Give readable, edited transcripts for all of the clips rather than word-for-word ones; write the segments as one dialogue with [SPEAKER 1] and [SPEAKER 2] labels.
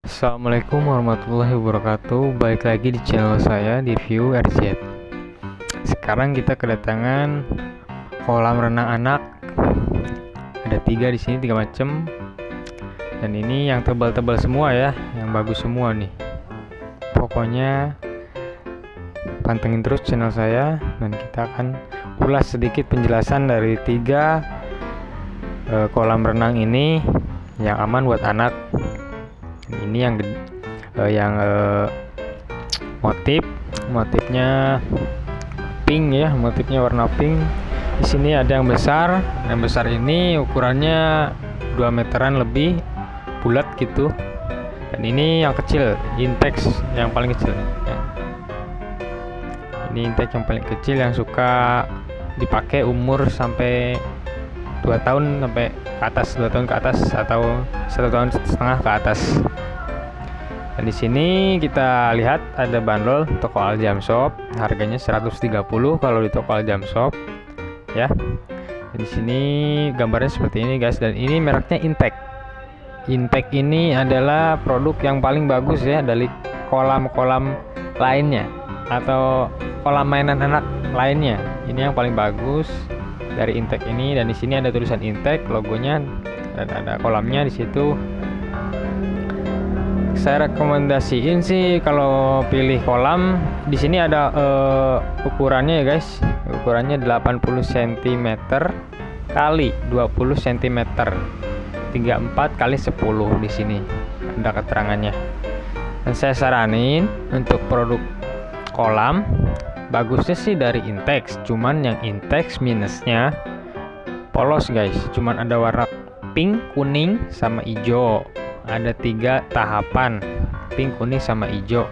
[SPEAKER 1] Assalamualaikum warahmatullahi wabarakatuh. Balik lagi di channel saya di View RZ. Sekarang kita kedatangan kolam renang anak. Ada 3 di sini, 3 macam. Dan ini yang tebal-tebal semua ya, yang bagus semua nih. Pokoknya pantengin terus channel saya dan kita akan ulas sedikit penjelasan dari 3 kolam renang ini yang aman buat anak. Ini yang motifnya pink ya, motifnya warna pink. Di sini ada yang besar. Yang besar ini ukurannya 2 meteran lebih, bulat gitu. Dan ini yang kecil, Intex yang paling kecil ya. Ini Intex yang paling kecil yang suka dipakai umur sampai 2 tahun sampai ke atas, 2 tahun ke atas atau 1,5 tahun ke atas. Dan di sini kita lihat ada bandrol toko Al Jam Shop, harganya 130 kalau di toko Al Jam Shop ya. Dan di sini gambarnya seperti ini guys, dan ini mereknya Intex. Intex ini adalah produk yang paling bagus ya dari kolam-kolam lainnya atau kolam mainan anak lainnya. Ini yang paling bagus dari Intex ini, dan di sini ada tulisan Intex logonya dan ada kolamnya di situ. Saya rekomendasiin sih kalau pilih kolam di sini ada ukurannya ya guys. Ukurannya 80 cm kali 20 cm. 34 kali 10 di sini ada keterangannya. Dan saya saranin untuk produk kolam bagusnya sih dari Intex, cuman yang Intex minusnya polos guys, cuman ada warna pink, kuning, sama hijau. Ada 3 tahapan, pink, kuning, sama hijau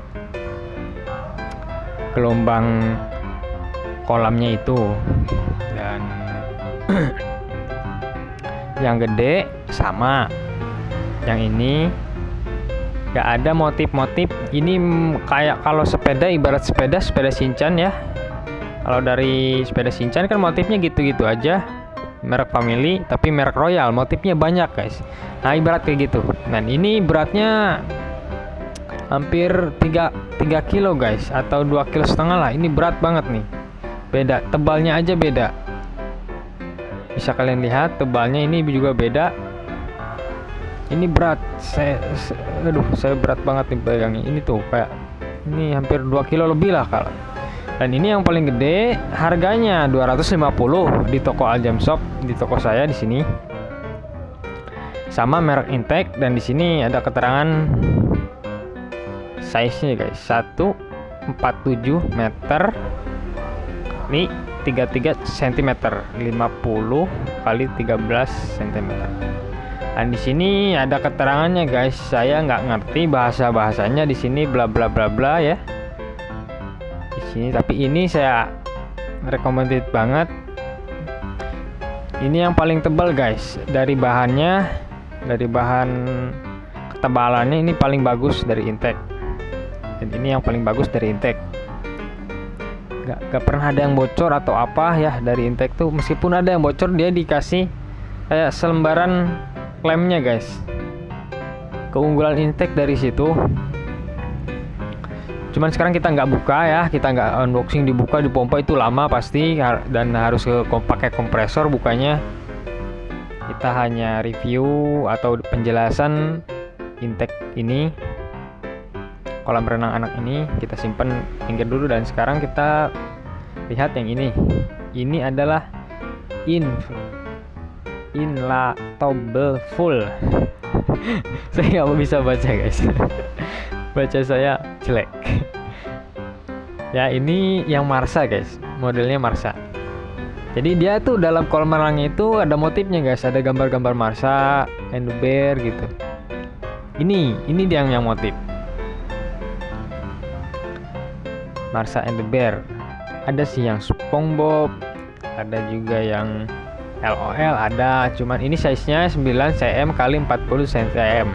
[SPEAKER 1] gelombang kolamnya itu. Dan yang gede sama yang ini gak ada motif-motif. Ini kayak kalau sepeda, ibarat sepeda Shinchan ya. Kalau dari sepeda Shinchan kan motifnya gitu-gitu aja, merek family tapi merek royal motifnya banyak guys. Nah ibarat kayak gitu. Dan ini beratnya hampir 3 kilo guys, atau 2,5 kilo lah. Ini berat banget nih, beda tebalnya aja beda, bisa kalian lihat tebalnya ini juga beda. Ini berat, saya berat banget nih pegangnya. Ini tuh kayak ini hampir 2 kilo lebih lah kalau. Dan ini yang paling gede, harganya 250 di toko Al Jam Shop, di toko saya di sini. Sama merek Intex, dan di sini ada keterangan size-nya guys. 147 meter ini 33 cm, 50 kali 13 cm. Dan di sini ada keterangannya guys. Saya nggak ngerti bahasanya di sini, bla bla bla bla ya. Di sini, tapi ini saya recommended banget. Ini yang paling tebal guys, dari bahannya, dari bahan ketebalannya ini paling bagus dari Intex. Dan ini yang paling bagus dari Intex. Gak pernah ada yang bocor atau apa ya dari Intex tuh. Meskipun ada yang bocor, dia dikasih kayak selembaran lemnya guys. Keunggulan Intex dari situ. Cuman sekarang kita nggak buka ya, kita nggak unboxing, dibuka dipompa itu lama pasti, dan harus pakai kompresor bukanya. Kita hanya review atau penjelasan Intex ini, kolam renang anak ini kita simpan pinggir dulu. Dan sekarang kita lihat yang ini. Ini adalah inflatable full. Saya nggak bisa baca guys. Baca saya jelek. Ya ini yang Marsa guys, modelnya Marsa. Jadi dia tuh dalam kolam renangnya itu ada motifnya guys, ada gambar-gambar Marsa and the Bear gitu. Ini dia yang motif Marsa and the Bear. Ada sih yang SpongeBob, ada juga yang LOL ada, cuman ini size-nya 9 cm kali 40 cm.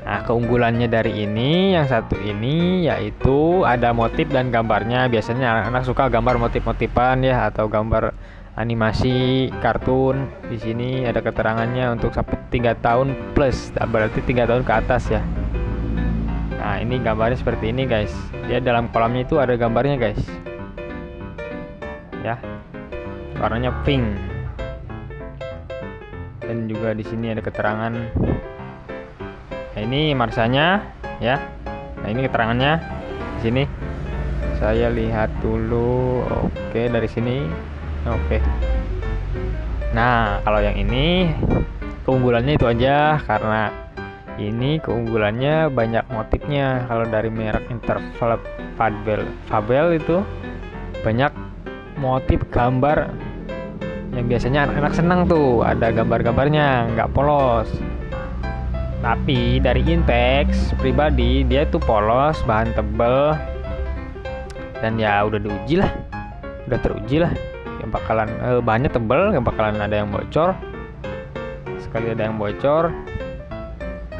[SPEAKER 1] Nah keunggulannya dari ini yang satu ini yaitu ada motif dan gambarnya. Biasanya anak-anak suka gambar motif-motifan ya, atau gambar animasi kartun. Di sini ada keterangannya untuk sampai 3 tahun plus, berarti 3 tahun ke atas ya. Nah, ini gambarnya seperti ini guys. Dia dalam kolamnya itu ada gambarnya guys. Ya. Warnanya pink. Dan juga di sini ada keterangan. Nah, ini marsanya ya. Nah, ini keterangannya di sini. Saya lihat dulu. Oke, dari sini. Oke. Nah, kalau yang ini keunggulannya itu aja, karena ini keunggulannya banyak motifnya. Kalau dari merek Interval Fabel itu banyak motif gambar yang biasanya anak-anak senang tuh, ada gambar-gambarnya, nggak polos. Tapi dari Intex pribadi dia tuh polos, bahan tebel, dan ya udah teruji lah, yang bakalan bahannya tebel, yang bakalan ada yang bocor. Sekali ada yang bocor,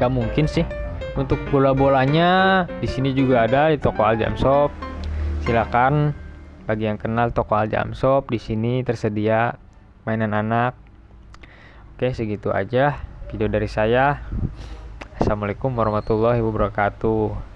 [SPEAKER 1] gak mungkin sih. Untuk bola-bolanya di sini juga ada di toko Al Jam Shop. Silakan bagi yang kenal toko Al Jam Shop, di sini tersedia mainan anak. Oke, segitu aja video dari saya. Assalamualaikum warahmatullahi wabarakatuh.